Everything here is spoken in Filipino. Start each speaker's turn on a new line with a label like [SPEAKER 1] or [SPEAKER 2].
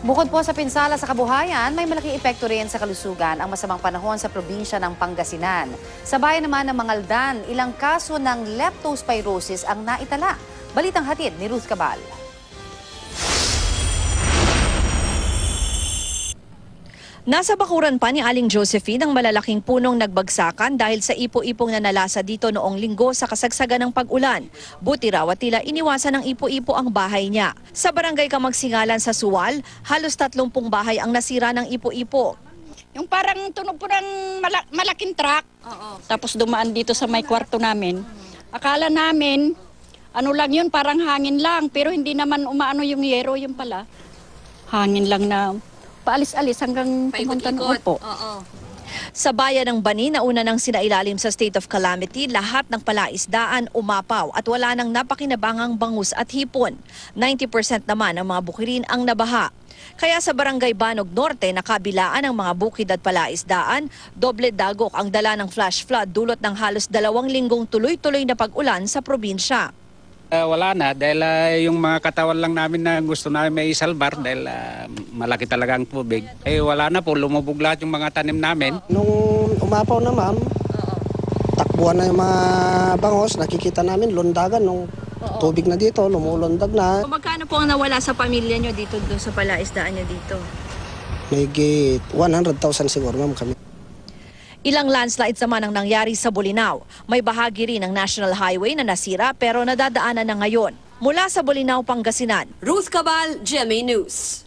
[SPEAKER 1] Bukod po sa pinsala sa kabuhayan, may malaking epekto rin sa kalusugan ang masamang panahon sa probinsya ng Pangasinan. Sa bayan naman ng Mangaldan, ilang kaso ng leptospirosis ang naitala. Balitang hatid ni Ruth Cabal.
[SPEAKER 2] Nasa bakuran pa ni Aling Josephine ang malalaking punong nagbagsakan dahil sa ipo-ipong nanalasa dito noong linggo sa kasagsagan ng pag-ulan. Buti raw at tila iniwasan ng ipo-ipo ang bahay niya. Sa barangay Kamagsingalan sa Suwal, halos 30 bahay ang nasira ng ipo-ipo.
[SPEAKER 3] Yung parang tunog po ng malaking truck, tapos dumaan dito sa may kwarto namin. Akala namin, ano lang yun, parang hangin lang, pero hindi naman umaano yung yero, yun pala. Hangin lang na paalis-alis hanggang pumunta ng upo.
[SPEAKER 2] Sa bayan ng Bani, nauna nang sinailalim sa state of calamity, lahat ng palaisdaan umapaw at wala nang napakinabangang bangus at hipon. 90% naman ng mga bukirin ang nabaha. Kaya sa barangay Banog Norte, nakabilaan ang mga bukid at palaisdaan, doble dagok ang dala ng flash flood dulot ng halos 2 linggong tuloy-tuloy na pag-ulan sa probinsya.
[SPEAKER 4] Wala na dahil yung mga katawan lang namin na gusto namin may isalbar dahil malaki talaga ang tubig. Wala na po, lumubog lahat yung mga tanim namin.
[SPEAKER 5] Nung umapaw na ma'am, takbuhan na yung mga bangos, nakikita namin lundagan nung tubig na dito, lumulundag na.
[SPEAKER 2] Magkano po ang nawala sa pamilya nyo dito doon sa palaisdaan nyo dito?
[SPEAKER 5] May 100,000 siguro ma'am kami.
[SPEAKER 2] Ilang landslides naman ang nangyari sa Bolinao. May bahagi rin ng National Highway na nasira pero nadadaanan na ngayon. Mula sa Bolinao, Pangasinan,
[SPEAKER 6] Ruth Cabal, GMA News.